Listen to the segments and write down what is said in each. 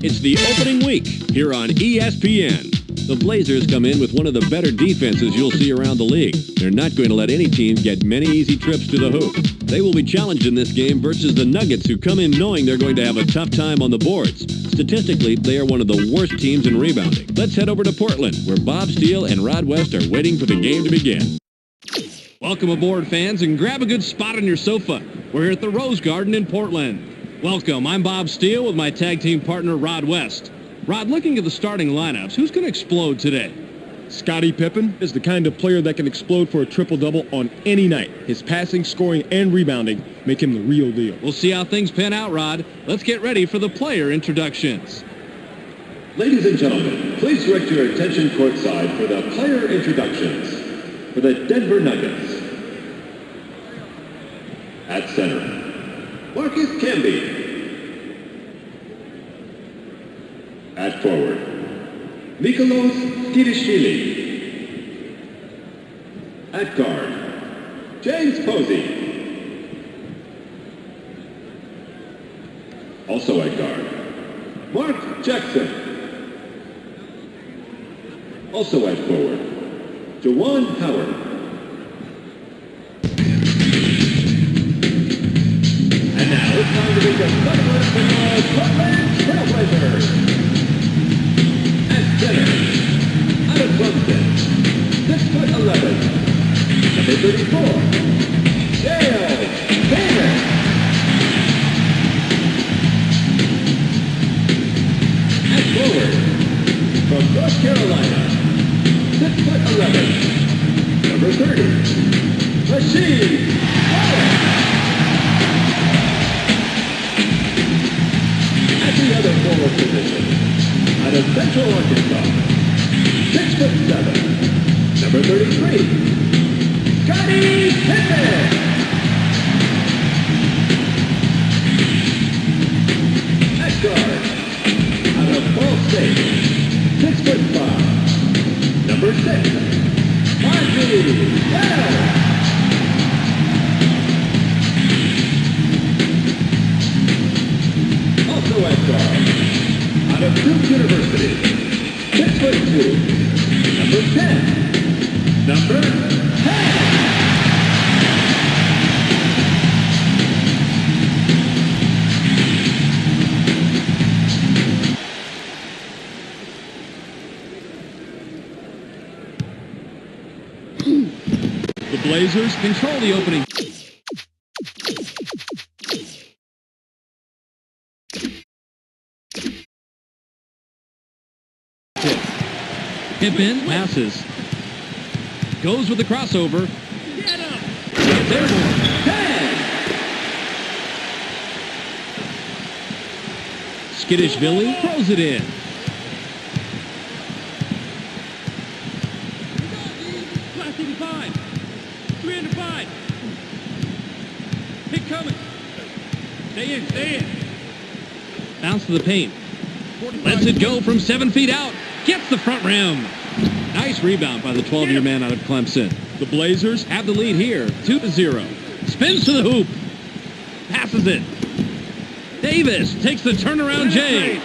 It's the opening week here on ESPN. The Blazers come in with one of the better defenses you'll see around the league. They're not going to let any team get many easy trips to the hoop. They will be challenged in this game versus the Nuggets, who come in knowing they're going to have a tough time on the boards. Statistically, they are one of the worst teams in rebounding. Let's head over to Portland, where Bob Steele and Rod West are waiting for the game to begin. Welcome aboard, fans, and grab a good spot on your sofa. We're here at the Rose Garden in Portland. Welcome, I'm Bob Steele with my tag team partner, Rod West. Rod, looking at the starting lineups, who's going to explode today? Scottie Pippen is the kind of player that can explode for a triple-double on any night. His passing, scoring, and rebounding make him the real deal. We'll see how things pan out, Rod. Let's get ready for the player introductions. Ladies and gentlemen, please direct your attention courtside for the player introductions. For the Denver Nuggets, at center, Marcus Camby. At forward, Mikolos Kirishvili. At guard, James Posey. Also at guard, Mark Jackson. Also at forward, Jawan Howard. And now it's time to meet the finalists for the Portland Trailblazers. At center, out of Clemson, 6'11", number 34, Dale Davis. At forward, from North Carolina, 6'11", number 30, Rasheed Wallace. At the other forward position, out of Central Arkansas, 6'7", number 33, Scottie Pippen. At guard, out of Ball State, 6'5", number 6, Margie Bell. Also at guard, out of Duke University, 6'2", number 10, number 10. The Blazers control the opening. Pippen passes. Goes with the crossover. Get him! Airborne. Skidishvili throws it in. Last 85. 305. Hit coming. Stay in. Bounce to the paint. Lets it go from 7 feet out. Gets the front rim. Nice rebound by the 12-year man out of Clemson. The Blazers have the lead here, 2-0. Spins to the hoop. Passes it. Davis takes the turnaround J.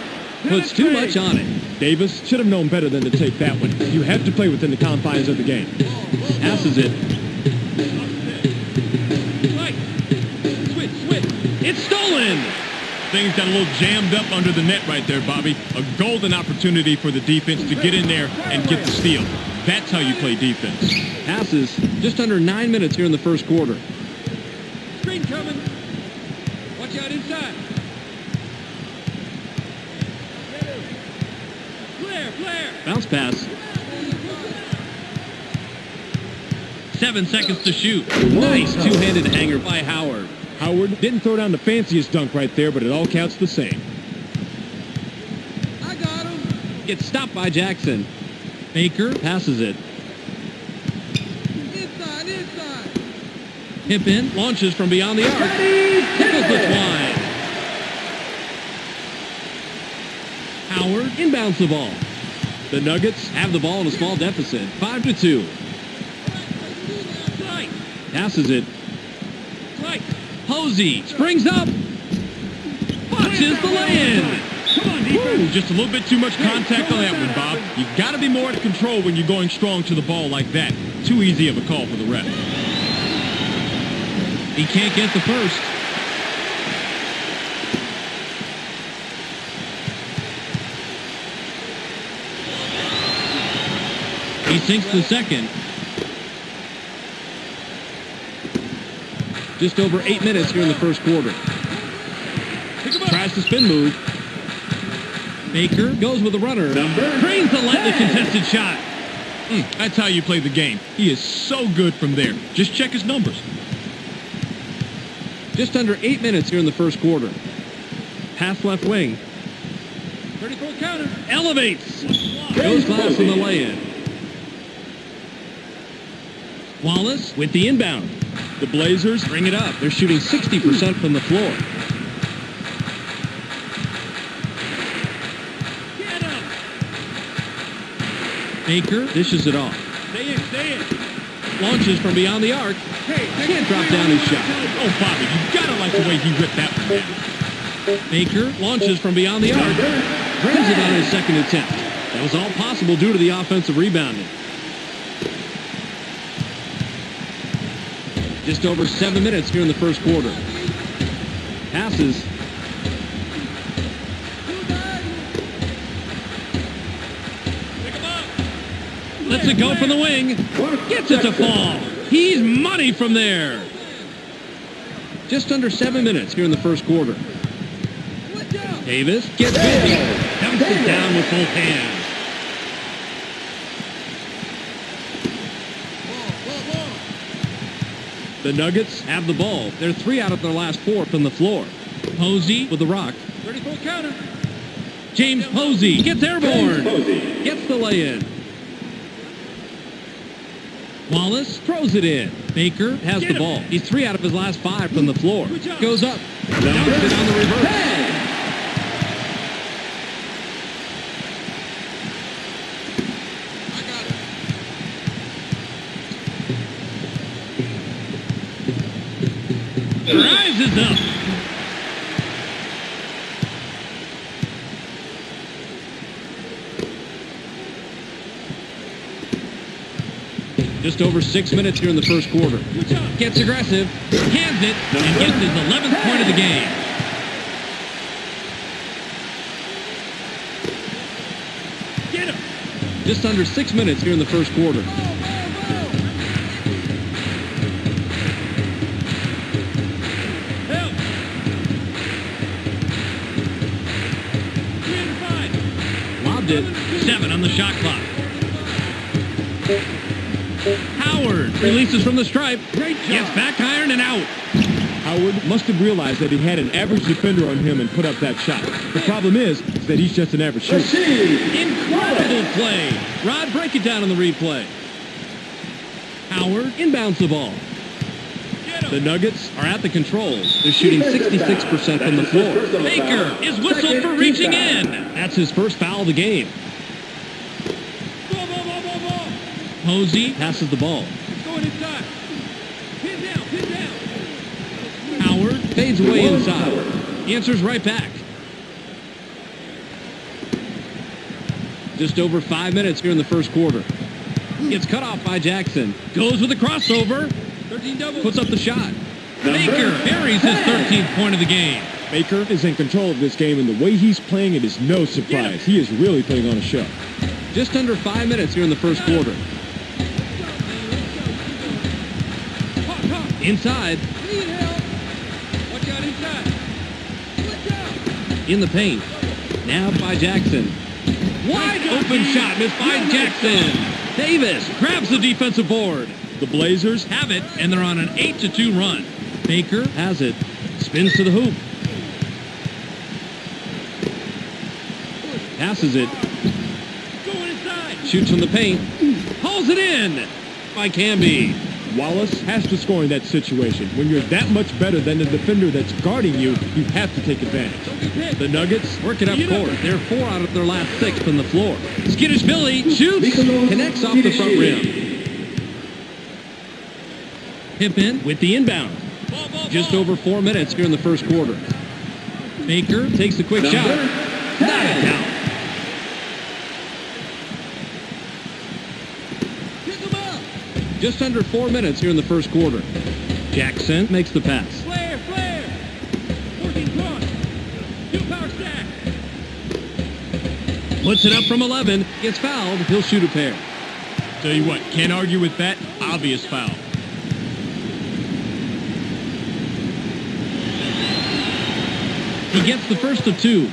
Puts too much on it. Davis should have known better than to take that one. You have to play within the confines of the game. Passes it. Switch. It's stolen. Things got a little jammed up under the net right there, Bobby. A golden opportunity for the defense to get in there and get the steal. That's how you play defense. Passes just under 9 minutes here in the first quarter. Screen coming. Watch out inside. Flare. Bounce pass. 7 seconds to shoot. Nice two-handed hanger by Howard. Howard didn't throw down the fanciest dunk right there, but it all counts the same. I got him. Gets stopped by Jackson. Baker passes it. Inside. Pippen launches from beyond the arc. Tickles the twine. Howard inbounds the ball. The Nuggets have the ball in a small deficit, 5-2. Passes it. Posey springs up. Watches the lay-in. Come on, defense. Just a little bit too much contact on that one, Bob. You got to be more in control when you're going strong to the ball like that. Too easy of a call for the ref. He can't get the first. He sinks the second. Just over 8 minutes here in the first quarter. Tries the spin move. Baker goes with a runner. Drains the lightly contested shot. That's how you play the game. He is so good from there. Just check his numbers. Just under 8 minutes here in the first quarter. Pass left wing. 34 counter. Elevates. Goes fast in the lay-in. Wallace with the inbound. The Blazers Bring it up. They're shooting 60% from the floor. Get him. Baker dishes it off. Stay in, stay in. Launches from beyond the arc. Hey, Can't drop down his shot. Oh, Bobby, you gotta like the way he ripped that one down. Baker launches from beyond the arc. Drains it on his second attempt. That was all possible due to the offensive rebounding. Just over 7 minutes here in the first quarter. Passes. Lets it go from the wing. Gets it to fall. He's money from there. Just under 7 minutes here in the first quarter. Davis gets busy. Dumps it down with both hands. The Nuggets have the ball. They're 3 out of their last 4 from the floor. Posey with the rock. 34 counter. James Posey gets airborne. Gets the lay-in. Wallace throws it in. Baker has the ball. He's 3 out of his last 5 from the floor. Goes up. Dunks it on the reverse. Rises up. Just over 6 minutes here in the first quarter. Gets aggressive, hands it, and gets his 11th point of the game. Get him. Just under 6 minutes here in the first quarter. Help. 3 and 5. Lobbed it. 7 on the shot clock. Howard releases from the stripe. Gets back iron and out. Howard must have realized that he had an average defender on him and put up that shot. The problem is that he's just an average shooter. Incredible play. Rod, break it down on the replay. Howard inbounds the ball. The Nuggets are at the controls. They're shooting 66% from the floor. Baker is whistled for reaching in. That's his first foul of the game. Ball, ball, ball, ball, ball. Posey passes the ball. It's going inside. Pin down, pin down. Howard fades away inside. Answers right back. Just over 5 minutes here in the first quarter. Gets cut off by Jackson. Goes with a crossover. 13 double. Puts up the shot. Baker buries his 13th point of the game. Baker is in control of this game, and the way he's playing it is no surprise. He is really putting on a show. Just under 5 minutes here in the first quarter. Inside. Need help. Watch out inside. Watch out. In the paint. Nabbed by Jackson. Wide open shot missed by Jackson. Davis grabs the defensive board. The Blazers Have it, and they're on an 8-2 run. Baker has it. Spins to the hoop. Passes it. Going inside. Shoots from the paint. Hauls it in by Camby. Wallace has to score in that situation. When you're that much better than the defender that's guarding you, you have to take advantage. Don't get hit. The Nuggets work it up court. They're 4 out of their last 6 from the floor. Skittish Billy shoots. Connects off the front rim. Pippen with the inbound. Ball, ball, Just ball. over 4 minutes here in the first quarter. Baker takes the quick shot. Not a doubt. Just under 4 minutes here in the first quarter. Jackson makes the pass. Flare, flare. Working cross. Two power stack. Puts it up from 11. Gets fouled. He'll shoot a pair. Tell you what, can't argue with that. Obvious foul. He gets the first of two.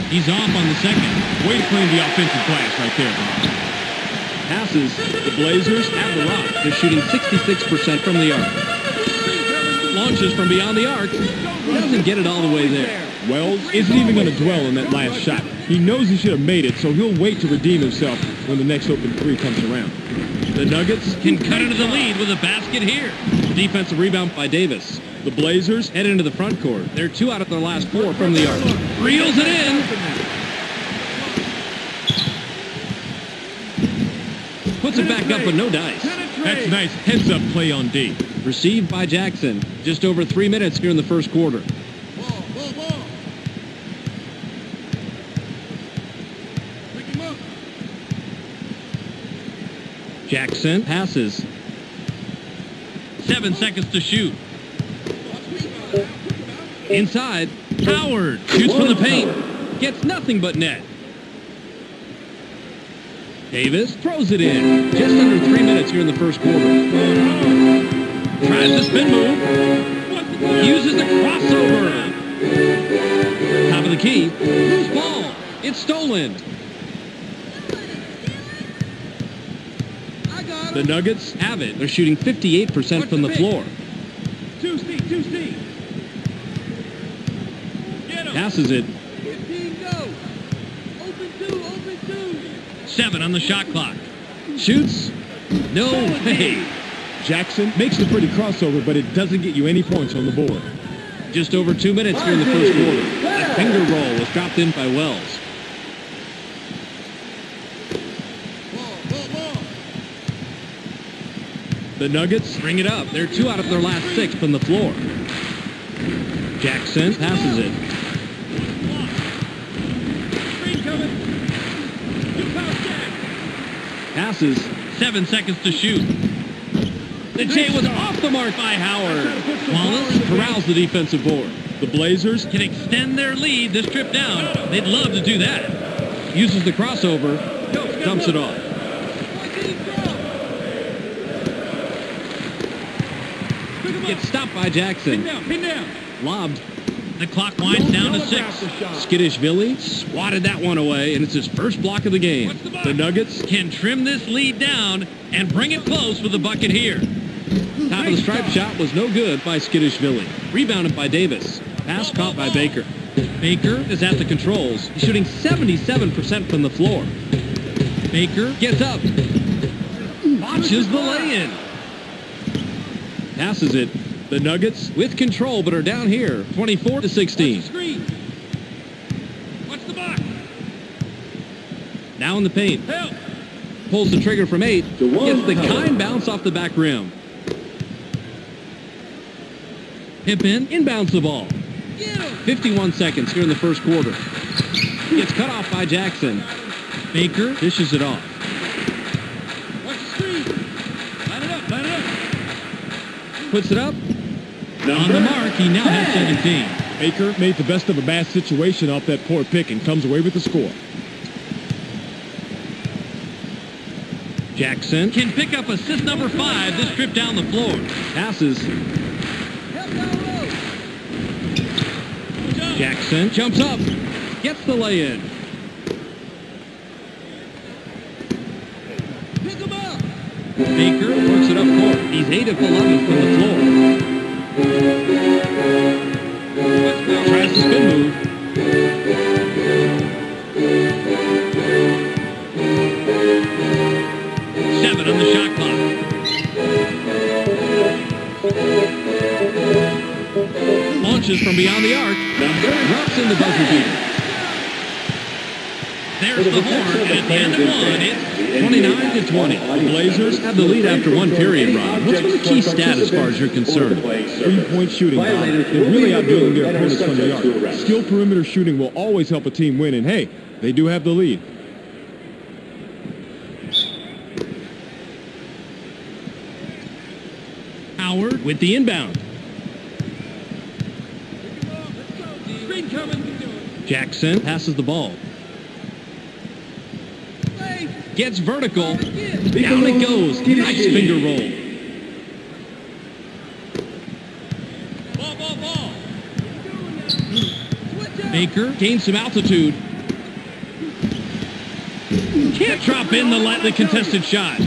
He's off on the second. Way to claim the offensive glass right there, Bob. Passes. The Blazers have the rock. They're shooting 66% from the arc. Launches from beyond the arc. Doesn't get it all the way there. Wells isn't even going to dwell on that last shot. He knows he should have made it, so he'll wait to redeem himself when the next open three comes around. The Nuggets can cut into the lead with a basket here. Defensive rebound by Davis. The Blazers head into the front court. They're 2 out of their last 4 from the arc. Reels it in. Puts it back up, but no dice. That's nice heads-up play on D. Received by Jackson. Just over 3 minutes here in the first quarter. Jackson passes. 7 seconds to shoot. Inside. Howard shoots from the paint. Gets nothing but net. Davis throws it in. Just under 3 minutes here in the first quarter. Tries the spin move. Uses the crossover. Top of the key. Loose ball. It's stolen. The Nuggets have it. They're shooting 58% from the floor. 2C, 2C. Passes it. 15 go. Open 2. 7 on the shot clock. Shoots. No way. Jackson makes the pretty crossover, but it doesn't get you any points on the board. Just over 2 minutes here in the first quarter. A finger roll was dropped in by Wells. The Nuggets bring it up. They're 2 out of their last 6 from the floor. Jackson passes it. Passes. 7 seconds to shoot. The J was off the mark by Howard. Wallace corrals the defensive board. The Blazers can extend their lead this trip down. They'd love to do that. Uses the crossover. Dumps it off. Gets stopped by Jackson. Pin down. Lobbed. The clock winds down to 6. Skitishvili swatted that one away, and it's his first block of the game. The Nuggets can trim this lead down and bring it close with a bucket here. Top of the stripe shot was no good by Skitishvili. Rebounded by Davis. Pass caught by Baker. Baker is at the controls. He's shooting 77% from the floor. Baker gets up. Watches the lay-in. Passes it. The Nuggets with control, but are down here, 24-16. Screen. Watch the box. Now in the paint. Help. Pulls the trigger from 8. Gets the kind bounce off the back rim. Pippen inbounds the ball. 51 seconds here in the first quarter. Gets cut off by Jackson. Baker dishes it off. Watch the screen. Line it up. Line it up. Puts it up. On the mark, he now has 17. Baker made the best of a bad situation off that poor pick and comes away with the score. Jackson can pick up assist number 5 this trip down the floor. Passes. Jackson jumps up. Gets the lay-in. Pick him up. Baker works it up court. He's 8 of 11 from the floor. Tries the spin move. Seven on the shot clock. Launches from beyond the arc. Drops in the buzzer beater. There's the horn, and at the end of one, it's 29-20. The Blazers have the lead after one period, Ron. What's been the key stat as far as you're concerned? 3-point shooting, Bob. They're really outdoing their opponents from the arc. Skilled perimeter shooting will always help a team win, and hey, they do have the lead. Howard with the inbound. Screen coming. Jackson passes the ball. Gets vertical. Down it goes. Nice finger roll. Ball. Baker gains some altitude. Can't drop in the lightly contested shot.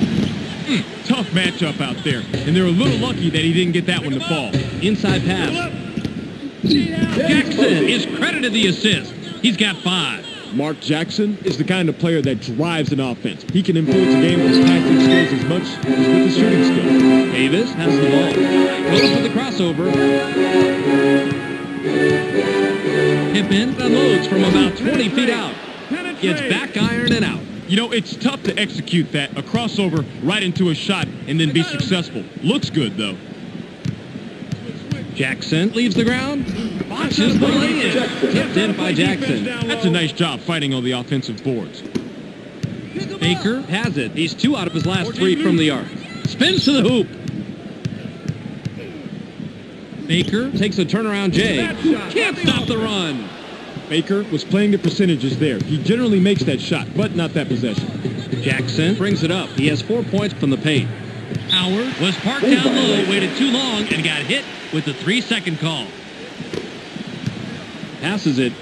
Tough matchup out there, and they're a little lucky that he didn't get that one to fall. Inside pass. Jackson is credited the assist. He's got 5. Mark Jackson is the kind of player that drives an offense. He can influence a game with his passing skills as much as with his shooting skills. Davis has the ball. Goes for the crossover. Pippen unloads from about 20 feet out. Gets back iron and out. You know, it's tough to execute that, a crossover right into a shot and then be successful. Looks good, though. Jackson leaves the ground. Watches the lay-in. Tipped in by Jackson. That's a nice job fighting on the offensive boards. Baker has it. He's 2 out of his last 3 from the arc. Spins to the hoop. Baker takes a turnaround J. Can't stop the run. Baker was playing the percentages there. He generally makes that shot, but not that possession. Jackson brings it up. He has 4 points from the paint. Howard was parked down low, waited too long, and got hit with the 3-second call. Passes it.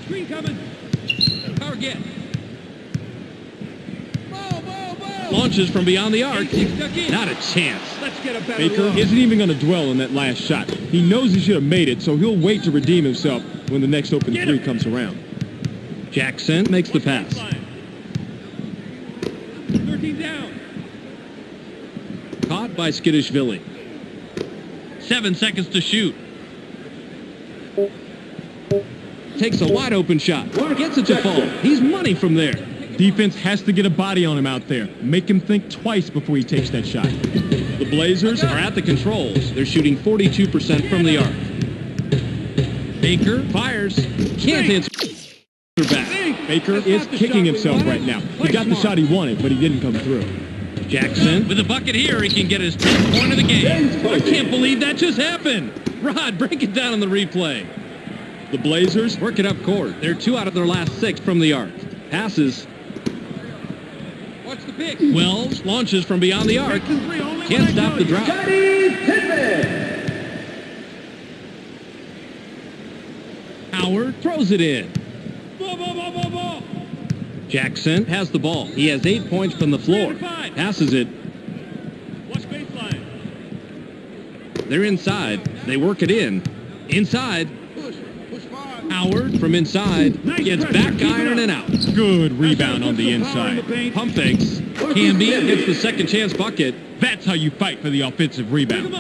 Screen coming. Power get. Ball. Launches from beyond the arc. Not a chance. Let's get a better Baker look. isn't even going to dwell on that last shot. He knows he should have made it, so he'll wait to redeem himself when the next open 3 comes around. Jackson makes the pass. 13 down. Caught by Skidishvili. 7 seconds to shoot. Takes a wide open shot. Gets it to fall. He's money from there. Defense has to get a body on him out there. Make him think twice before he takes that shot. The Blazers are at the controls. They're shooting 42% from the arc. Baker fires. Can't answer back. Baker is kicking himself right now. He got the shot he wanted, but he didn't come through. Jackson with a bucket here. He can get his 10th point of the game. I can't believe that just happened. Rod, break it down on the replay. The Blazers work it up court. They're 2 out of their last 6 from the arc. Passes. Watch the pick. Wells launches from beyond the arc. Can't stop the drop. Howard throws it in. Ball. Jackson has the ball. He has 8 points from the floor. Passes it. Watch baseline. They're inside. They work it in. Inside. Push 5. Howard from inside gets back iron and out. Good rebound on the inside. Pump fakes. Camby gets the second chance bucket. That's how you fight for the offensive rebound.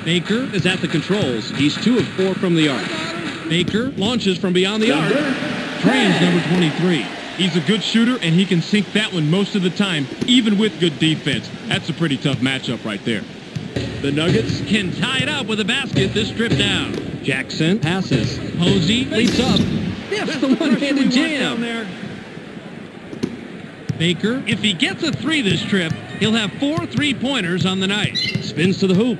Baker is at the controls. He's 2 of 4 from the arc. Baker launches from beyond the arc. Trains number 23. He's a good shooter, and he can sink that one most of the time, even with good defense. That's a pretty tough matchup right there. The Nuggets can tie it up with a basket this trip down. Jackson passes. Posey leaps up. That's the one-handed jam. Baker, if he gets a 3 this trip, he'll have 4 3-pointers on the night. Spins to the hoop.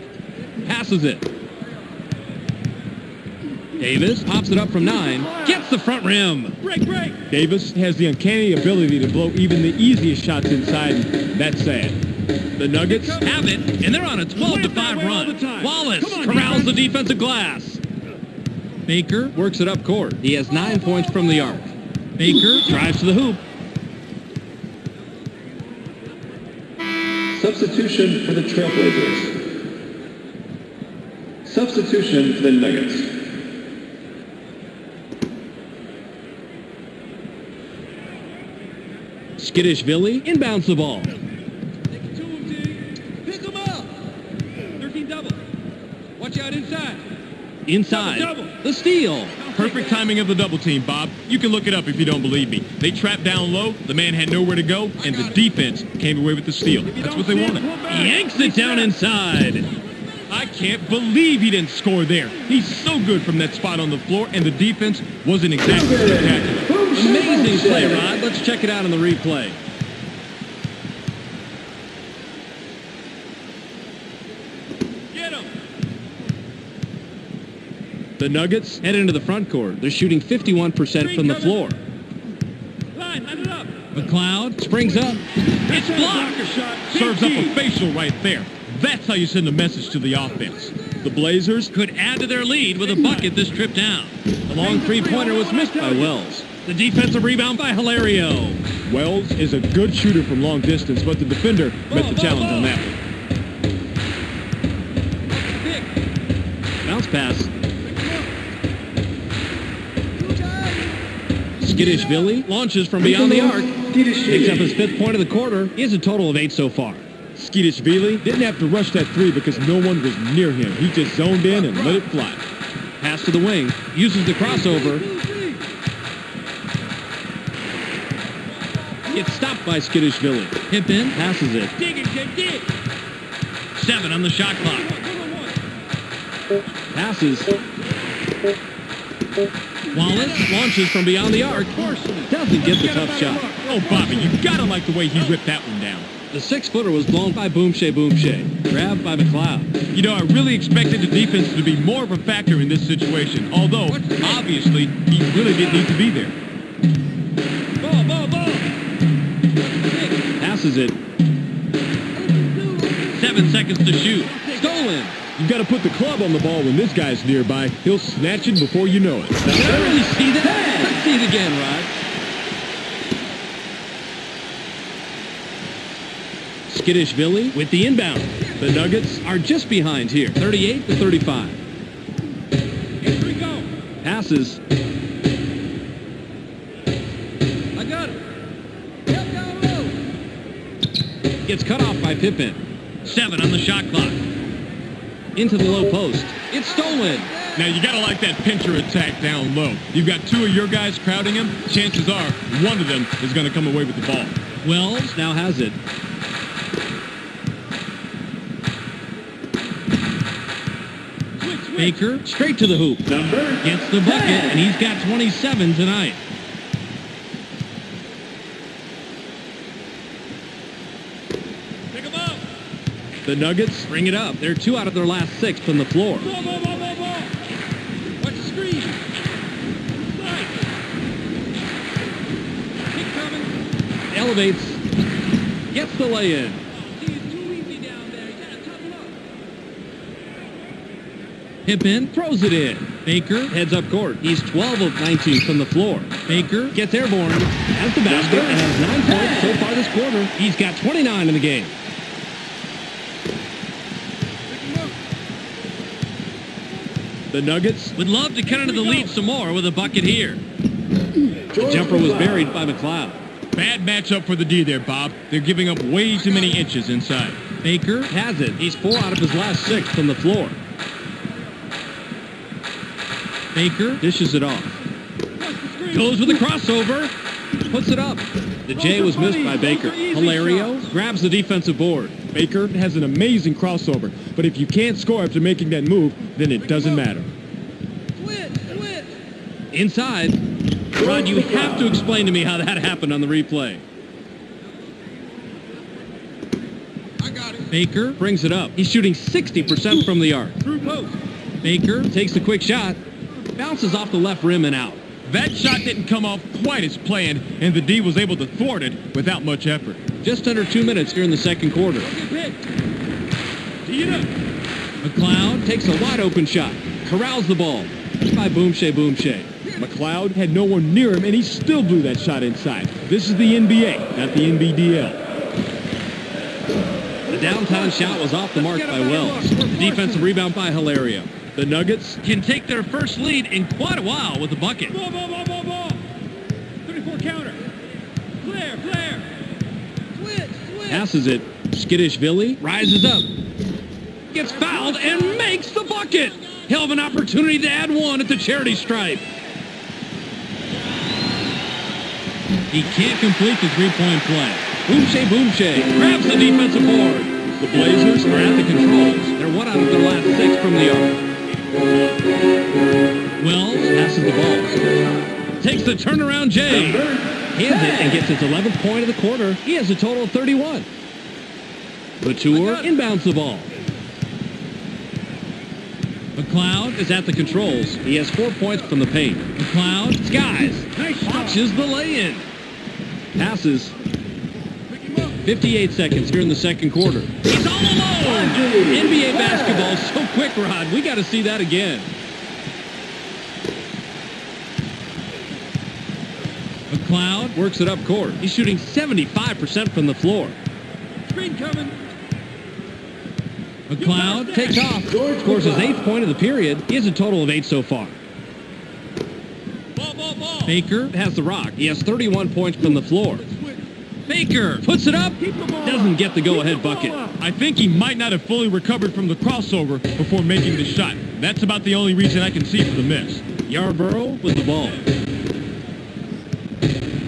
Passes it. Davis pops it up from 9. Gets the front rim. Break. Davis has the uncanny ability to blow even the easiest shots inside. That's sad. The Nuggets have it, and they're on a 12-5 run. Wallace corrals the defensive glass. Baker works it up court. He has 9 points from the arc. Baker drives to the hoop. Substitution for the Trailblazers. Substitution for the Nuggets. Skidishvili inbounds the ball. Take it to him, T. Pick him up. 13 double. Watch out inside. Inside. Double. The steal. Perfect timing of the double team, Bob. You can look it up if you don't believe me. They trapped down low, the man had nowhere to go, and the defense came away with the steal. That's what they wanted. Yanks it down inside. I can't believe he didn't score there. He's so good from that spot on the floor, and the defense wasn't exactly spectacular. Amazing play, Rod. Let's check it out on the replay. Get him! The Nuggets head into the front court. They're shooting 51% from the floor. Line it up. McLeod springs up. It's blocked. Serves up a facial right there. That's how you send a message to the offense. The Blazers could add to their lead with a bucket this trip down. The long three-pointer was missed by Wells. The defensive rebound by Hilario. Wells is a good shooter from long distance, but the defender met the challenge on that one. Bounce pass. Skittish-Billy launches from beyond the arc. Picks up his 5th point of the quarter. He has a total of 8 so far. Skittish-Billy didn't have to rush that three because no one was near him. He just zoned in and let it fly. Pass to the wing. Uses the crossover. Gets stopped by Skittish-Billy. Hip in. Passes it. Dig it, kid, dig. 7 on the shot clock. Passes. Wallace launches from beyond the arc. Doesn't get the tough shot. Oh, Bobby, you gotta like the way he ripped that one down. The 6-footer was blown by Boomshay. Grabbed by McLeod. You know, I really expected the defense to be more of a factor in this situation, although, obviously, he really didn't need to be there. Ball. Passes it. 7 seconds to shoot. Stolen. You gotta put the club on the ball when this guy's nearby. He'll snatch it before you know it. Did I really see that? Let's see it again, Rod. Skittish-Billy with the inbound. The Nuggets are just behind here, 38-35. Here we go. Passes. I got it. Help down low. Gets cut off by Pippen. 7 on the shot clock. Into the low post. It's stolen. Now, you gotta like that pincher attack down low. You've got 2 of your guys crowding him. Chances are one of them is gonna come away with the ball. Wells now has it. Baker straight to the hoop. Gets the bucket, and he's got 27 tonight. Pick him up. The Nuggets bring it up. They're 2 out of their last 6 from the floor. Ball. Watch the screen. Slide. Kick coming. Elevates. Gets the lay-in. He's too easy down there. You gotta toughen up. Pippen throws it in. Baker heads up court. He's 12 of 19 from the floor. Baker gets airborne, has the basket, and has 9 points so far this quarter. He's got 29 in the game. The Nuggets would love to cut into the lead some more with a bucket here. The jumper was buried by McLeod. Bad matchup for the D there, Bob. They're giving up way too many inches inside. Baker has it. He's 4 out of his last 6 from the floor. Baker dishes it off. Goes with a crossover. Puts it up. The J was missed by Baker. Hilario grabs the defensive board. Baker has an amazing crossover, but if you can't score after making that move, then it doesn't matter. Switch. Inside. Rod, you have to explain to me how that happened on the replay. I got it. Baker brings it up. He's shooting 60% from the arc. Through post. Baker takes the quick shot. Bounces off the left rim and out. That shot didn't come off quite as planned, and the D was able to thwart it without much effort. Just under 2 minutes here in the second quarter. Tee it up. McLeod takes a wide open shot. Corrals the ball. By Boomshay. McLeod had no one near him, and he still blew that shot inside. This is the NBA, not the NBDL. The downtown shot was off the mark by Wells. The defensive rebound by Hilario. The Nuggets can take their first lead in quite a while with the bucket. Ball. 34 counter. Flare. Switch. Passes it. Skittish-Billy rises up. Gets fouled and makes the bucket. He'll have an opportunity to add one at the charity stripe. He can't complete the three-point play. Boomshay grabs the defensive board. The Blazers are at the controls. They're 1 out of their last 6 from the arc. Wells passes the ball. Takes the turnaround J. Hands it and gets his 11th point of the quarter. He has a total of 31. Latour inbounds the ball. McLeod is at the controls. He has 4 points from the paint. McLeod skies. Watches the lay-in. Passes. 58 seconds here in the second quarter. He's all alone. NBA basketball so quick, Rod. We got to see that again. McLeod works it up court. He's shooting 75% from the floor. Screen coming. McLeod takes off. Scores his 8th point of the period. He has a total of 8 so far. Ball. Baker has the rock. He has 31 points from the floor. Baker puts it up. Doesn't get the go-ahead bucket. I think he might not have fully recovered from the crossover before making the shot. That's about the only reason I can see for the miss. Yarborough with the ball.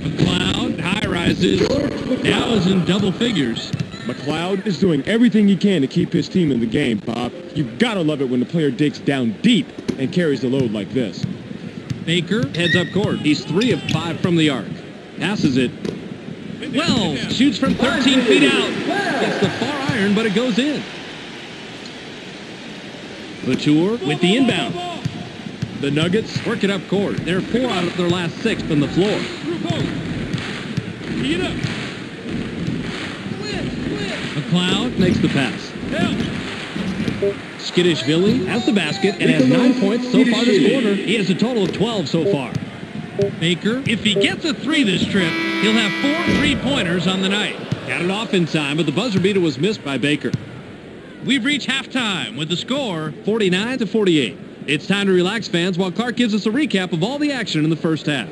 McLeod high rises. Now is in double figures. McLeod is doing everything he can to keep his team in the game, Bob. You've got to love it when the player digs down deep and carries the load like this. Baker heads up court. He's 3 of 5 from the arc. Passes it. Wells shoots from 13 feet out. Gets the far iron, but it goes in. Latour with the inbound. The Nuggets work it up court. They're 4 out of their last 6 from the floor. McLeod makes the pass. Skidishvili has the basket and has 9 points so far this quarter. He has a total of 12 so far. Baker, if he gets a 3 this trip, he'll have 4 3-pointers on the night. Got it off in time, but the buzzer beater was missed by Baker. We've reached halftime with the score 49-48. It's time to relax, fans, while Clark gives us a recap of all the action in the first half.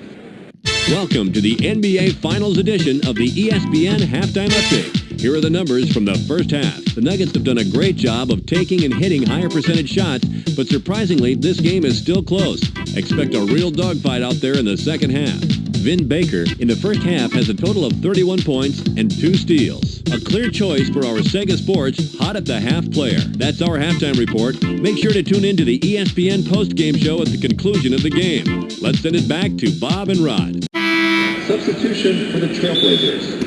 Welcome to the NBA Finals edition of the ESPN Halftime Update. Here are the numbers from the first half. The Nuggets have done a great job of taking and hitting higher percentage shots, but surprisingly, this game is still close. Expect a real dogfight out there in the second half. Vin Baker, in the first half, has a total of 31 points and 2 steals. A clear choice for our Sega Sports Hot at the Half player. That's our halftime report. Make sure to tune in to the ESPN Postgame show at the conclusion of the game. Let's send it back to Bob and Rod. Substitution for the Trailblazers.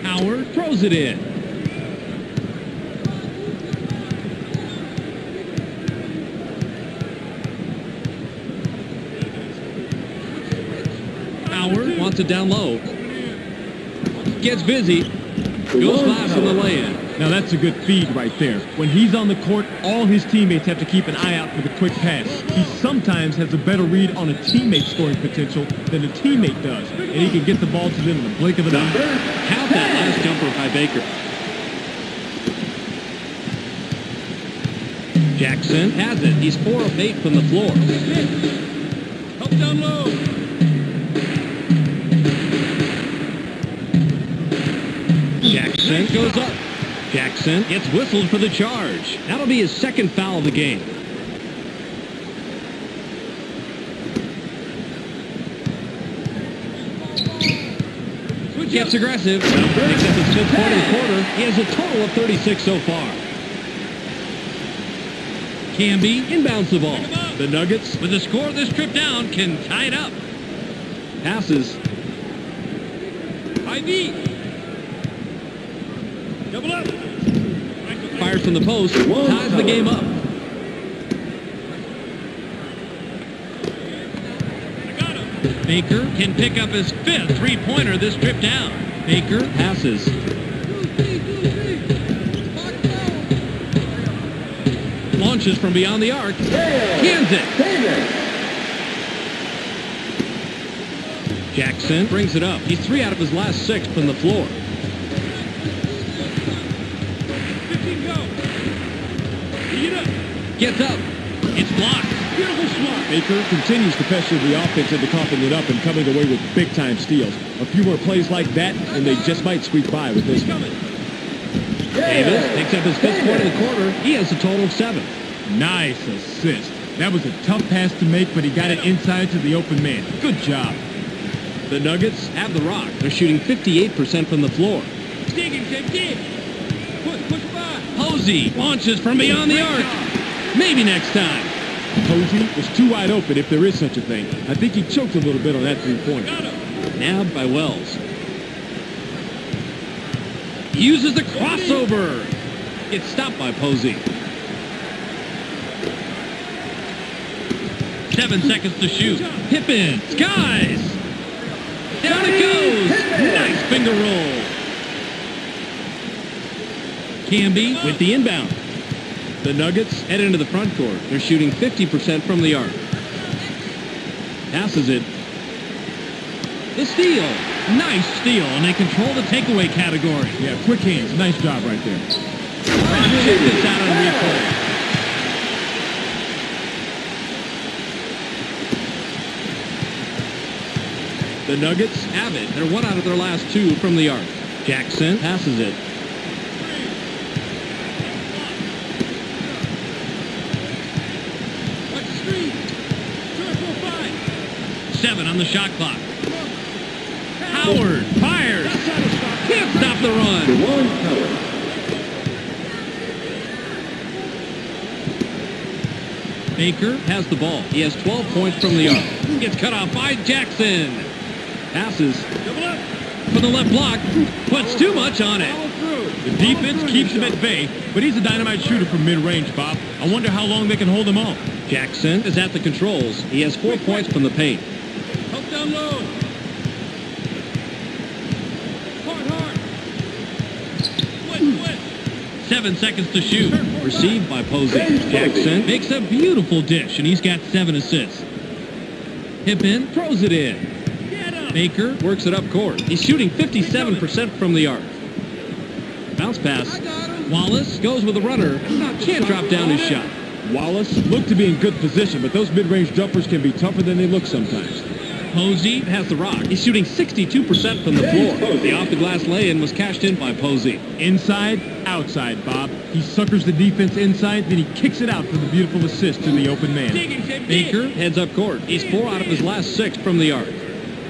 Howard throws it in. Howard wants it down low. Gets busy. Goes fast on the lay-in. Now that's a good feed right there. When he's on the court, all his teammates have to keep an eye out for the quick pass. He sometimes has a better read on a teammate's scoring potential than a teammate does, and he can get the ball to them in the blink of an eye. Count that last jumper by Baker. Jackson has it. He's 4 of 8 from the floor. Help down low. Jackson goes up. Jackson gets whistled for the charge. That'll be his 2nd foul of the game. Gets aggressive. Picks up his 5th point of the quarter. He has a total of 36 so far. Camby inbounds the ball. The Nuggets, with the score of this trip down, can tie it up. Passes. IV. Double up. Fires from the post. Ties the game up. Baker can pick up his 5th 3-pointer this trip down. Baker passes. Launches from beyond the arc. Hands it. Jackson brings it up. He's 3 out of his last 6 from the floor. 15 go. Gets up. It's blocked. Beautiful swat. Baker continues to pressure the offense into coughing it up and coming away with big-time steals. A few more plays like that, and they just might squeak by with this one. Davis picks up his 5th point of the quarter. He has a total of 7. Nice assist. That was a tough pass to make, but he got it inside to the open man. Good job. The Nuggets have the rock. They're shooting 58% from the floor. Cking, push by. Posey launches from beyond the arc. Maybe next time. Posey was too wide open, if there is such a thing. I think he choked a little bit on that three-pointer. Nabbed by Wells. Uses the crossover. Gets stopped by Posey. 7 seconds to shoot. Pippen. Skies. Down it goes. Nice finger roll. Camby with the inbound. The Nuggets head into the front court. They're shooting 50% from the arc. Passes it. The steal. Nice steal, and they control the takeaway category. Yeah, quick hands. Nice job right there. Check this out on replay. The Nuggets have it. They're 1 out of their last 2 from the arc. Jackson passes it. Watch the screen. 7 on the shot clock. Howard fires. Can't stop the run. DeJuan Howard. Baker has the ball. He has 12 points from the arc. Gets cut off by Jackson. Passes for the left block. Puts too much on it. The defense keeps him at bay, but he's a dynamite shooter from mid-range, Bob. I wonder how long they can hold him off. Jackson is at the controls. He has 4 points from the paint. Help down low. Hard. Split. 7 seconds to shoot. Received by Posey. Jackson makes a beautiful dish, and he's got 7 assists. Pippen throws it in. Get him. Baker works it up court. He's shooting 57% from the arc. Bounce pass. I got him. Wallace goes with a runner. Can't drop down his shot. Wallace looked to be in good position, but those mid-range jumpers can be tougher than they look sometimes. Posey has the rock. He's shooting 62% from the floor. The off-the-glass lay-in was cashed in by Posey. Inside, outside, Bob. He suckers the defense inside, then he kicks it out for the beautiful assist to the open man. Baker heads up court. He's 4 out of his last 6 from the arc.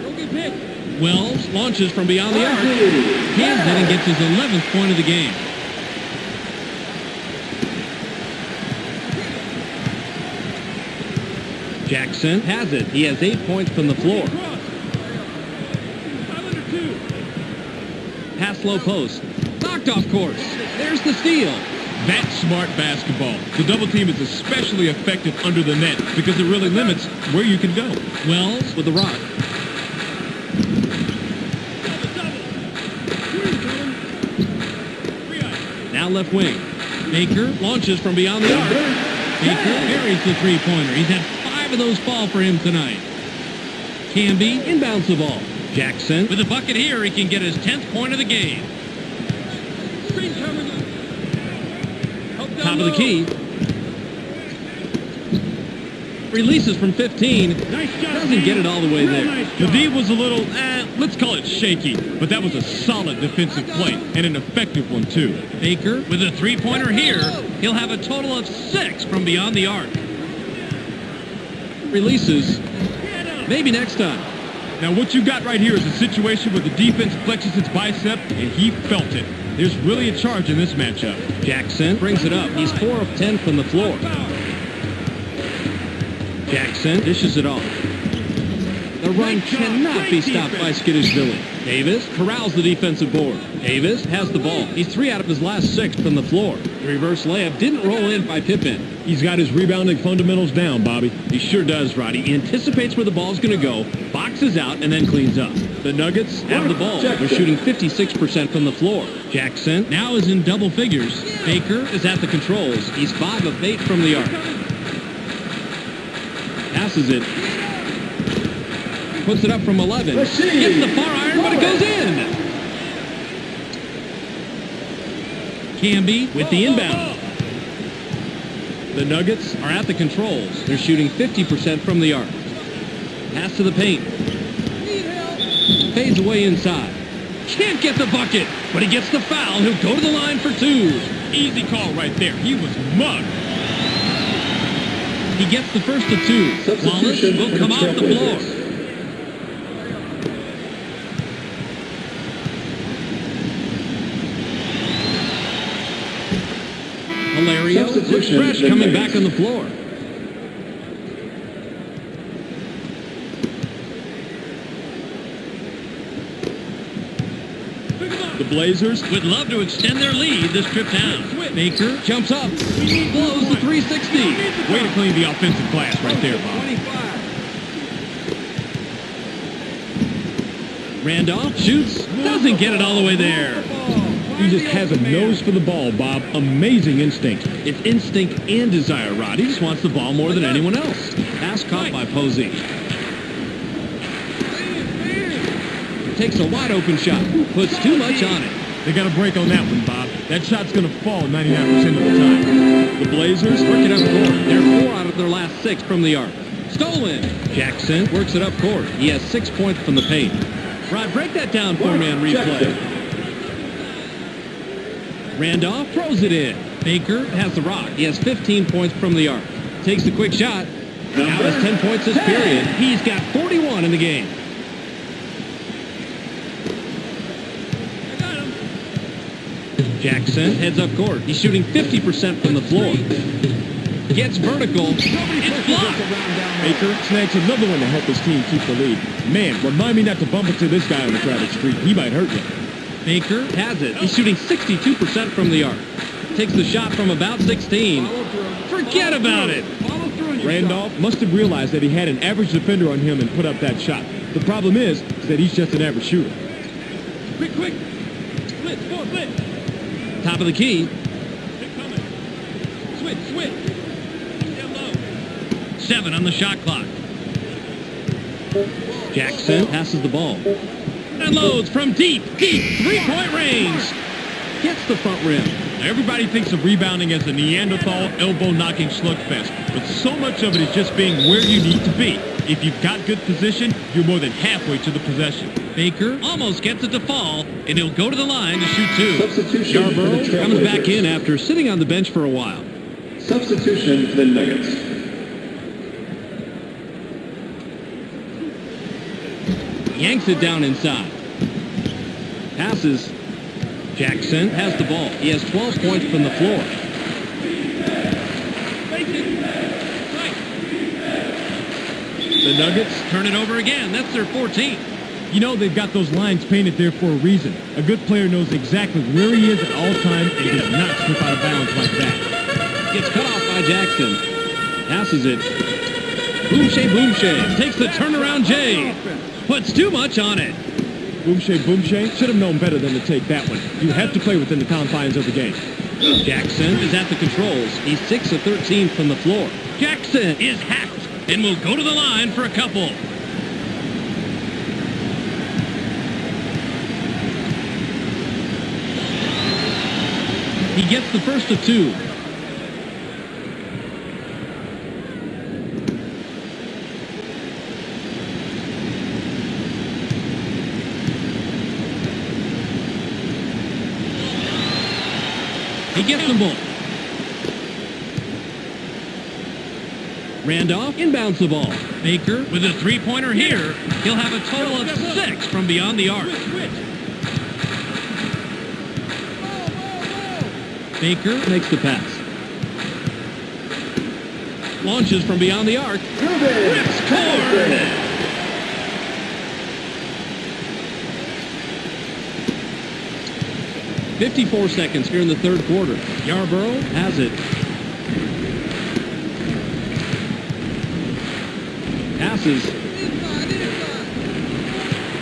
Don't get picked. Wells launches from beyond the arc. Hands it and gets his 11th point of the game. Jackson has it. He has 8 points from the floor. Cross. 5 under 2. Pass low post. Knocked off course. There's the steal. That's smart basketball. The double team is especially effective under the net because it really limits where you can go. Wells with the rock. Now left wing. Baker launches from beyond the arc. Baker buries the three-pointer. He's had 5 of those fall for him tonight. Camby inbounds the ball. Jackson with a bucket here. He can get his 10th point of the game. Screen coming. Help down Top of the low. key. Releases from 15. Nice job. Doesn't get it all the way Real there. nice The job. D was a little, let's call it shaky, but that was a solid defensive play and an effective one, too. Baker with a three-pointer here. He'll have a total of 6 from beyond the arc. Releases. Maybe next time. Now, what you got right here is a situation where the defense flexes its bicep, and he felt it. There's really a charge in this matchup. Jackson brings it up. He's 4 of 10 from the floor. Jackson dishes it off. The run cannot be stopped by skittish Billy. Davis corrals the defensive board. Davis has the ball. He's 3 out of his last 6 from the floor. The reverse layup didn't roll in by Pippen. He's got his rebounding fundamentals down, Bobby. He sure does, Roddy. He anticipates where the ball's going to go, boxes out, and then cleans up. The Nuggets have the ball. They're shooting 56% from the floor. Jackson now is in double figures. Baker is at the controls. He's 5 of 8 from the arc. Passes it. Puts it up from 11. Gets the far iron, but it goes in. Camby with the inbound. The Nuggets are at the controls. They're shooting 50% from the arc. Pass to the paint. Fades away inside. Can't get the bucket, but he gets the foul. He'll go to the line for 2. Easy call right there. He was mugged. He gets the first of two. Wallace will come off the floor. Hilario looks fresh coming back on the floor. The Blazers would love to extend their lead this trip down. Baker jumps up, blows the 360. way to clean the offensive glass right there, Bob. Randolph shoots, doesn't get it all the way there. He just has a nose for the ball, Bob. Amazing instinct. It's instinct and desire, Rod. He just wants the ball more than anyone else. Pass caught by Posey. Takes a wide open shot. Puts too much on it. They got a break on that one, Bob. That shot's going to fall 99% of the time. The Blazers work it up court. They're 4 out of their last 6 from the arc. Stolen. Jackson works it up court. He has 6 points from the paint. Rod, break that down for me on replay. Randolph throws it in. Baker has the rock. He has 15 points from the arc. Takes the quick shot. Now has 10 points this period. He's got 41 in the game. Jackson heads up court. He's shooting 50% from the floor. Gets vertical. It's blocked. Baker snags another one to help his team keep the lead. Man, remind me not to bump into this guy on the crowded street. He might hurt you. Baker has it. He's shooting 62% from the arc. Takes the shot from about 16. Forget about it. Randolph must have realized that he had an average defender on him and put up that shot. The problem is that he's just an average shooter. Quick. Split. Top of the key. Switch. Down low. 7 on the shot clock. Jackson passes the ball. And loads from deep 3-point range. Gets the front rim. Everybody thinks of rebounding as a Neanderthal elbow-knocking slugfest, but so much of it is just being where you need to be. If you've got good position, you're more than halfway to the possession. Baker almost gets it to fall, and he'll go to the line to shoot 2. Substitution Yarborough comes back in after sitting on the bench for a while. Substitution for the Nuggets. Yanks it down inside. Passes. Jackson has the ball. He has 12 points from the floor. The Nuggets turn it over again. That's their 14th. You know, they've got those lines painted there for a reason. A good player knows exactly where he is at all times and does not slip out of bounds like that. Gets cut off by Jackson. Passes it. Boomshay. Takes the turnaround J. Puts too much on it. Boomshay should have known better than to take that one. You have to play within the confines of the game. Jackson is at the controls. He's 6 of 13 from the floor. Jackson is hacked and will go to the line for a couple. He gets the first of 2. He gets them both. Randolph inbounds the ball. Baker with a 3-pointer here. He'll have a total of 6 from beyond the arc. Baker makes the pass. Launches from beyond the arc. Rips cord. 54 seconds here in the third quarter. Yarborough has it. Passes.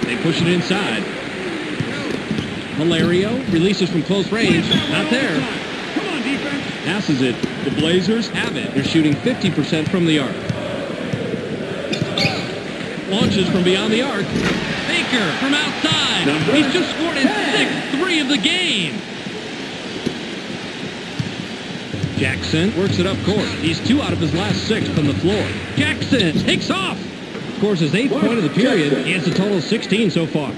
They push it inside. Hilario releases from close range. Not there. Come on, defense. Passes it. The Blazers have it. They're shooting 50% from the arc. Launches from beyond the arc. Baker from outside. He's just scored his 6th 3 of the game. Jackson works it up court. He's 2 out of his last 6 from the floor. Jackson takes off. Scores his 8th point of the period. He has a total of 16 so far.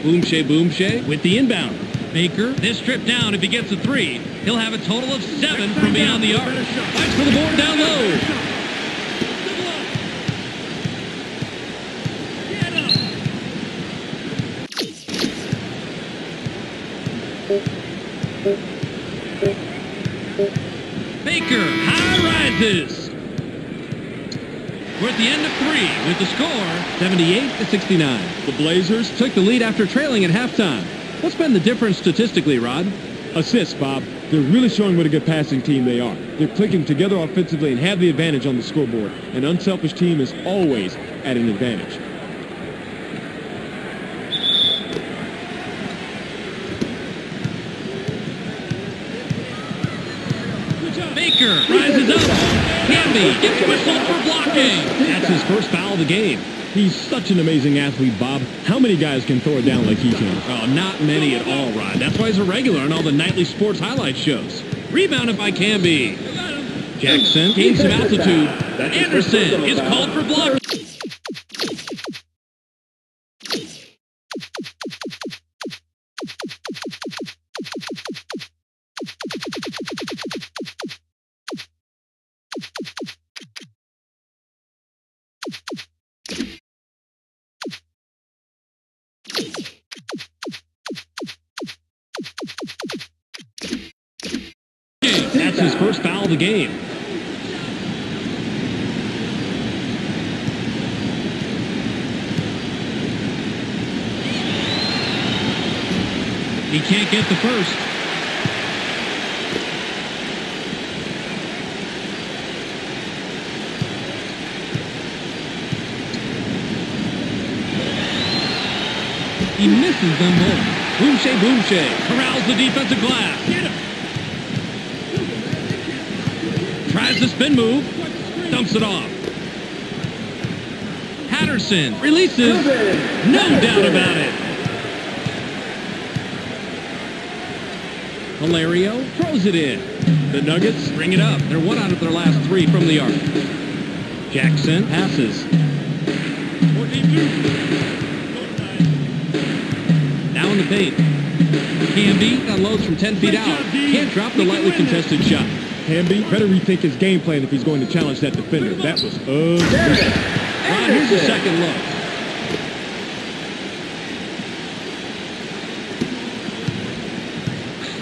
Boomshay with the inbound. Baker, this trip down, if he gets a 3, he'll have a total of 7 from beyond the arc. Fights for the board down low. Baker, high rises. We're at the end of 3 with the score 78-69. The Blazers Took the lead after trailing at halftime. What's been the difference statistically, Rod? assists, Bob. They're really showing what a good passing team they are. They're clicking together offensively and have the advantage on the scoreboard. An unselfish team is always at an advantage. Baker rises up. Camby gets whistled for blocking. That's his first foul of the game. He's such an amazing athlete, Bob. How many guys can throw it down like he can? Oh, not many at all, Rod. That's why he's a regular on all the nightly sports highlight shows. Rebounded by Camby. Jackson gains some altitude. Anderson is called for blocking. That's his first foul of the game. He can't get the first. He misses them both. Boucher corrals the defensive glass. Tries the spin move. Dumps it off. Patterson releases. No doubt about it. Hilario throws it in. The Nuggets bring it up. They're 1 out of their last 3 from the arc. Jackson passes. Now in the paint. Camby unloads from 10 feet out. Can't drop the lightly contested shot. Camby better rethink his game plan if he's going to challenge that defender. That was ugly. Ron, here's the second look.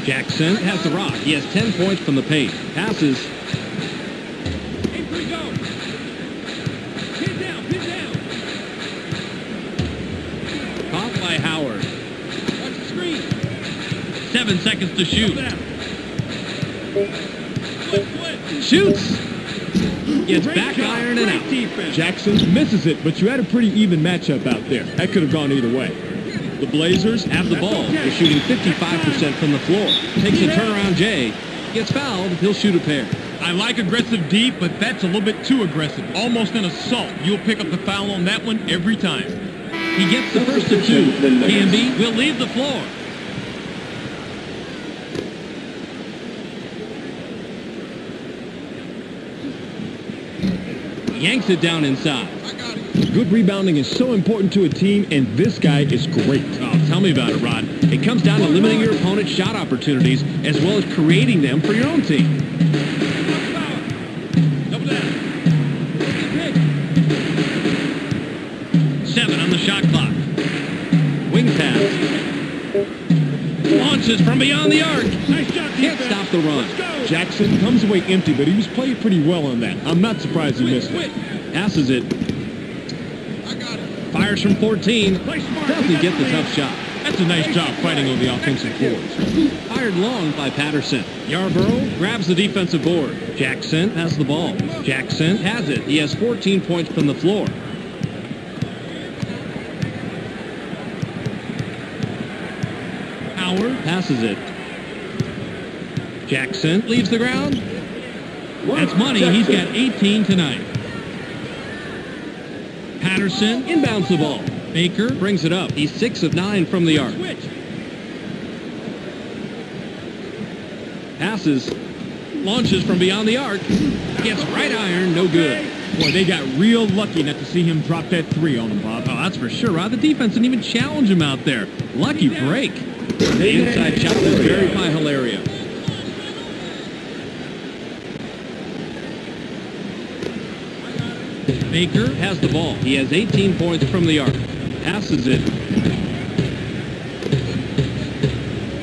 Jackson has the rock. He has 10 points from the paint. Passes. Caught by Howard. 7 seconds to shoot. Shoots. Gets back iron and out. Jackson misses it, but you had a pretty even matchup out there. That could have gone either way. The Blazers have the ball. They're shooting 55% from the floor. Takes a turnaround Jay. Gets fouled. He'll shoot a pair. I like aggressive deep, but that's a little bit too aggressive. Almost an assault. You'll pick up the foul on that one every time. He gets the first of 2. Camby will leave the floor. Yanks it down inside. Good rebounding is so important to a team, and this guy is great. Oh, tell me about it, Rod. It comes down to limiting your opponent's shot opportunities as well as creating them for your own team. Double down. 7 on the shot clock. Wing pass. Launches from beyond the arc. Nice shot. Can't stop the run. Jackson comes away empty, but he was playing pretty well on that. I'm not surprised he missed it. Passes it. Fires from 14. Doesn't get the tough shot. That's a nice job fighting on the offensive boards. Fired long by Patterson. Yarborough grabs the defensive board. Jackson has the ball. Jackson has it. He has 14 points from the floor. Howard passes it. Jackson leaves the ground. That's money. He's got 18 tonight. Patterson inbounds the ball. Baker brings it up. He's 6 of 9 from the arc. Passes. Launches from beyond the arc. Gets right iron. No good. Boy, they got real lucky not to see him drop that three on them, Bob. Oh, that's for sure, Rod. The defense didn't even challenge him out there. Lucky break. The inside shot was buried by Hilario. Baker has the ball. He has 18 points from the arc. Passes it.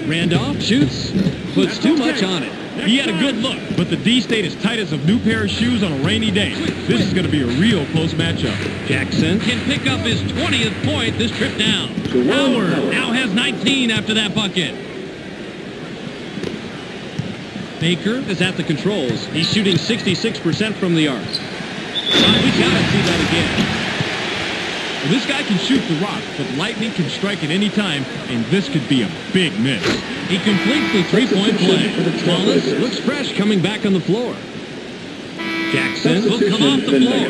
Randolph shoots. Puts too much on it. He had a good look, but the D stayed as tight as a new pair of shoes on a rainy day. This is going to be a real close matchup. Jackson can pick up his 20th point this trip down. Howard now has 19 after that bucket. Baker is at the controls. He's shooting 66% from the arc. We gotta see that again. Well, this guy can shoot the rock, but lightning can strike at any time, and this could be a big miss. He completes the three-point play. Wallace looks fresh coming back on the floor. Jackson will come off the floor.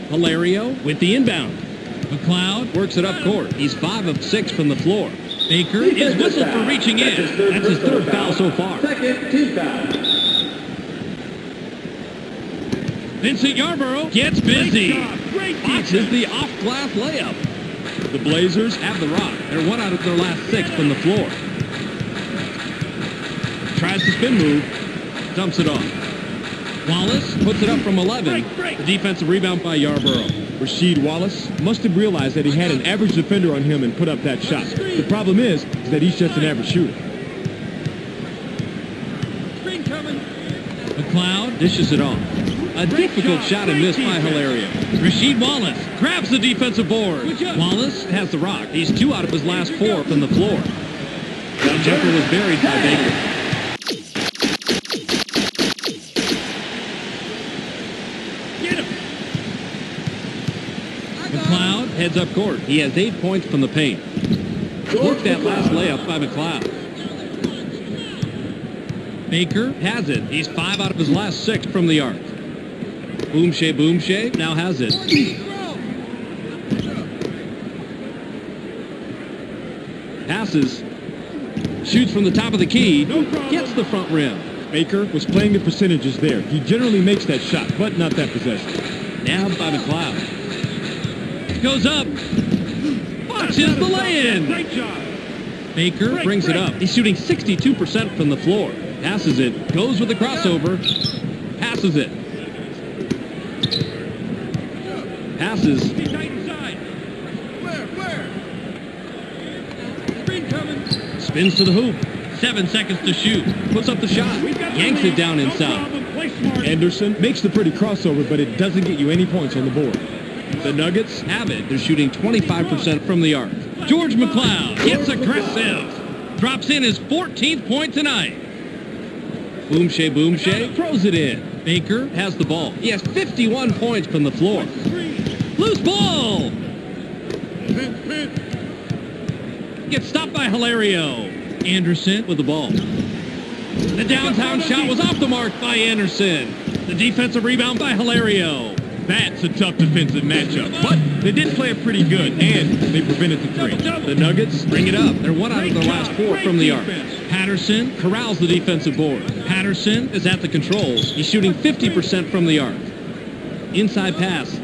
Hilario with the inbound. McLeod works it up court. He's 5 of 6 from the floor. Baker is whistled for reaching in. That's his third foul so far. Second team foul. Vincent Yarborough gets busy. Boxes the off-glass layup. The Blazers Have the rock. They're 1 out of their last 6 from the floor. Tries the spin move. Dumps it off. Wallace puts it up from 11. The defensive rebound by Yarborough. Rasheed Wallace must have realized that he had an average defender on him and put up that shot. The problem is that he's just an average shooter. Screen coming. McLeod dishes it off. A difficult shot and missed by Hilario. Rasheed Wallace grabs the defensive board. Wallace has the rock. He's 2 out of his last 4 from the floor. The jumper was buried by Baker. McLeod heads up court. He has 8 points from the paint. Worked that last layup by McLeod. Baker has it. He's 5 out of his last 6 from the arc. Boomshay now has it. Passes. Shoots from the top of the key. Gets the front rim. Baker was playing the percentages there. He generally makes that shot, but not that possession. Nabbed by McLeod. Goes up. Watches the lay-in. Great job. Baker brings it up. He's shooting 62% from the floor. Passes it. Goes with the crossover. Passes it. Passes. Tight inside. Where? Screen coming. Spins to the hoop. 7 seconds to shoot. Puts up the shot. Yanks it down inside. Anderson makes the pretty crossover, but it doesn't get you any points on the board. The Nuggets have it. They're shooting 25% from the arc. George McLeod gets aggressive. Drops in his 14th point tonight. Boomshay throws it in. Baker has the ball. He has 51 points from the floor. Loose ball. Gets stopped by Hilario. Anderson with the ball. The downtown shot was off the mark by Anderson. The defensive rebound by Hilario. That's a tough defensive matchup, but they did play it pretty good, and they prevented the three. The Nuggets bring it up. They're 1 out of their last 4 from the arc. Patterson corrals the defensive board. Patterson is at the controls. He's shooting 50% from the arc. Inside pass.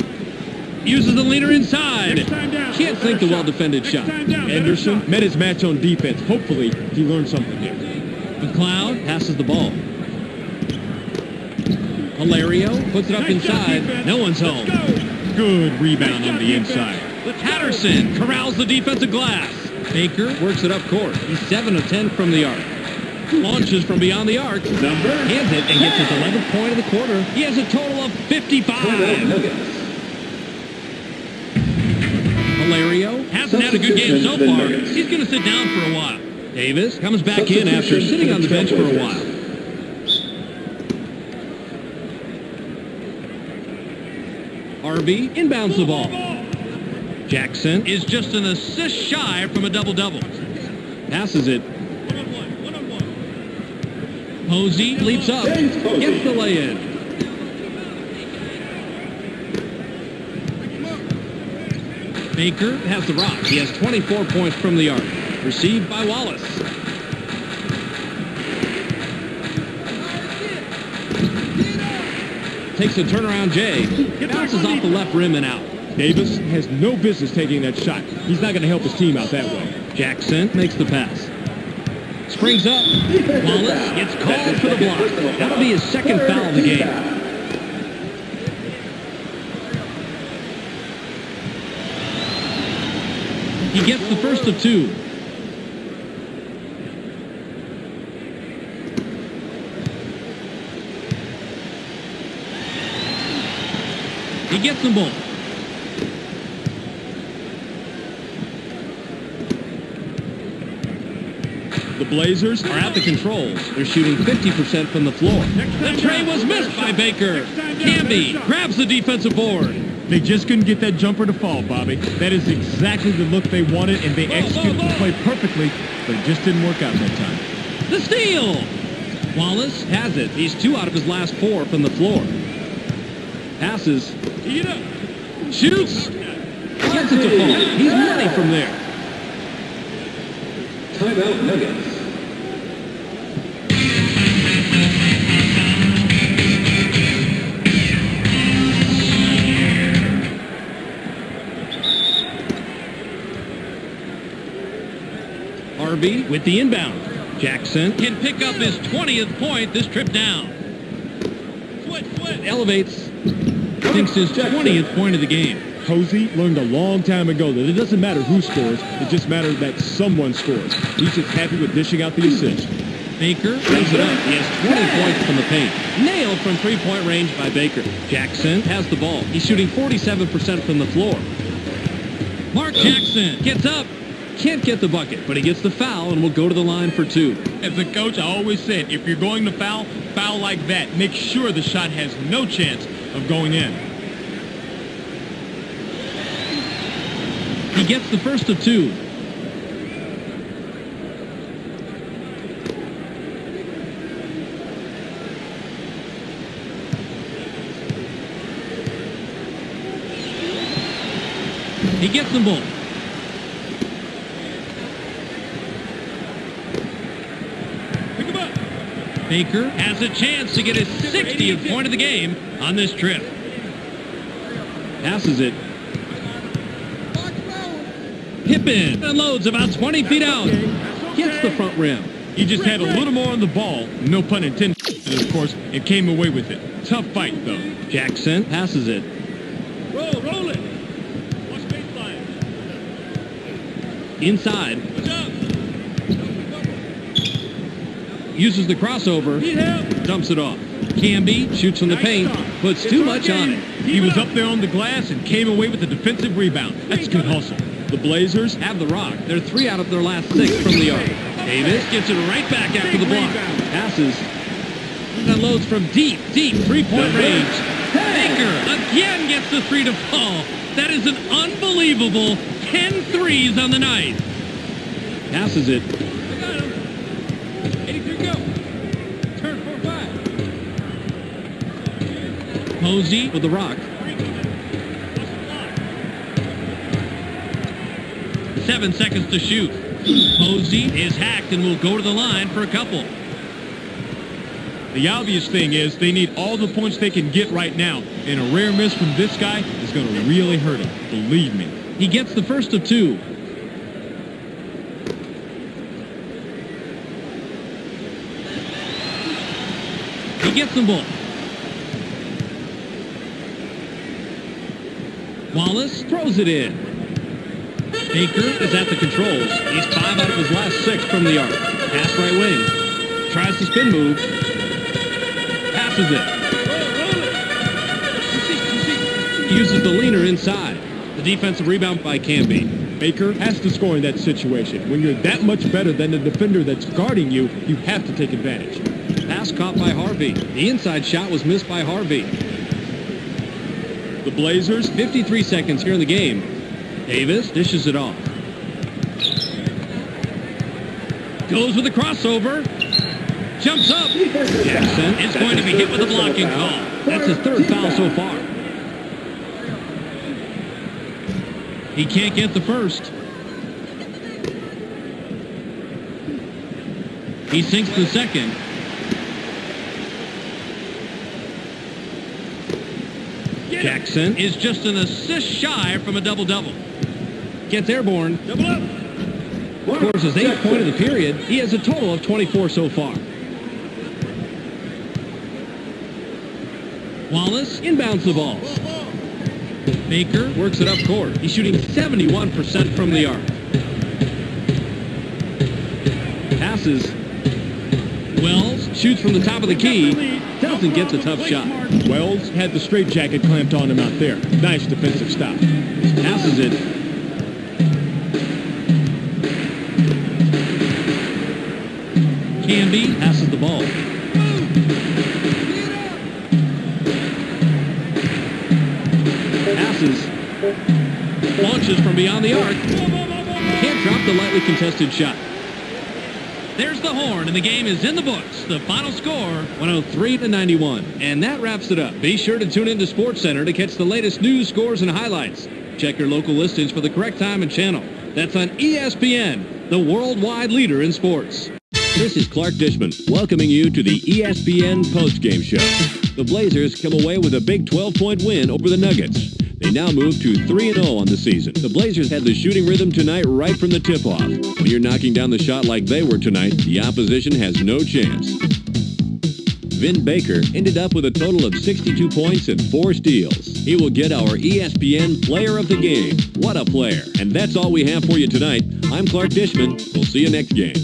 Uses the leaner inside. Can't sink the well-defended shot. Anderson met his match on defense. Hopefully, he learned something here. McLeod passes the ball. Hilario puts it up inside. No one's home. Good rebound on the inside. Patterson corrals the defensive glass. Baker works it up court. He's 7 of 10 from the arc. Launches from beyond the arc. Hands it and gets his 11th point of the quarter. He has a total of 55. Hilario hasn't had a good game so far. He's going to sit down for a while. Davis comes back in after sitting on the bench for a while. Harvey inbounds the ball. Jackson is just an assist shy from a double-double. Passes it. Posey leaps up. Gets the lay-in. Baker has the rock. He has 24 points from the arc. Received by Wallace. takes a turnaround J. Bounces off the left rim and out. Davis has no business taking that shot. He's not going to help his team out that way. Jackson makes the pass. Springs up. Wallace gets called for the block. That'll be his second foul of the game. He gets the first of 2. He gets them both. The Blazers Are at the controls. They're shooting 50% from the floor. The tray was missed by Baker. Camby grabs the defensive board. They just couldn't get that jumper to fall, Bobby. That is exactly the look they wanted, and they executed the play perfectly, but it just didn't work out that time. The steal. Wallace has it. He's 2 out of his last 4 from the floor. Passes. Shoots. Gets it to fall. He's money from there. Timeout Nuggets. Harvey with the inbound. Jackson can pick up his 20th point this trip down. Elevates. Thinks his 20th point of the game. Posey learned a long time ago that it doesn't matter who scores, it just matters that someone scores. He's just happy with dishing out the assist. Baker brings it up. He has 20 points from the paint. Nailed from three-point range by Baker. Jackson has the ball. He's shooting 47% from the floor. Mark Jackson gets up. Can't get the bucket, but he gets the foul and will go to the line for 2. As a coach, I always said, if you're going to foul like that. Make sure the shot has no chance of going in. He gets the first of 2. He gets them both. Pick him up. Baker has a chance to get his 60th point of the game on this trip. Passes it. Pippen unloads about 20 feet out. Gets the front rim. He just had a little more on the ball, no pun intended, of course, and came away with it. Tough fight, though. Jackson passes it. Roll it. Watch baseline. Inside. Uses the crossover. Dumps it off. Camby shoots from the paint. Puts too much on it. He was up there on the glass and came away with a defensive rebound. That's good hustle. The Blazers have the rock. They're 3 out of their last 6 from the arc. Davis gets it right back after the block. Passes. Unloads from deep three-point range. Baker again gets the 3 to fall. That is an unbelievable 10 threes on the night. Passes it. I got him. 83 go. Turn 4-5. Posey with the rock. 7 seconds to shoot. Posey is hacked and will go to the line for a couple. The obvious thing is they need all the points they can get right now, and a rare miss from this guy is going to really hurt him. Believe me. He gets the first of 2. He gets them both. Wallace throws it in. Baker is at the controls. He's 5 out of his last 6 from the arc. Pass right wing. Tries to spin move. Passes it. He uses the leaner inside. The defensive rebound by Camby. Baker has to score in that situation. When you're that much better than the defender that's guarding you, you have to take advantage. Pass caught by Harvey. The inside shot was missed by Harvey. The Blazers, 53 seconds here in the game. Davis dishes it off. Goes with the crossover. Jumps up. Jackson is going to be hit with a blocking call. That's his 3rd foul so far. He can't get the first. He sinks the second. Jackson is just an assist shy from a double-double. Gets airborne. Double up. Scores his 8th point of the period. He has a total of 24 so far. Wallace inbounds the ball. Baker works it up court. He's shooting 71% from the arc. Passes. Wells shoots from the top of the key. Doesn't get a tough shot. Wells had the straitjacket clamped on him out there. Nice defensive stop. Passes it. Canby passes the ball. Passes. Launches from beyond the arc. Can't drop the lightly contested shot. There's the horn, and the game is in the books. The final score, 103-91. And that wraps it up. Be sure to tune into SportsCenter to catch the latest news, scores, and highlights. Check your local listings for the correct time and channel. That's on ESPN, the worldwide leader in sports. This is Clark Dishman welcoming you to the ESPN Postgame Show. The Blazers come away with a big 12-point win over the Nuggets. They now move to 3-0 on the season. The Blazers had the shooting rhythm tonight right from the tip-off. When you're knocking down the shot like they were tonight, the opposition has no chance. Vin Baker ended up with a total of 62 points and 4 steals. He will get our ESPN Player of the Game. What a player. And that's all we have for you tonight. I'm Clark Dishman. We'll see you next game.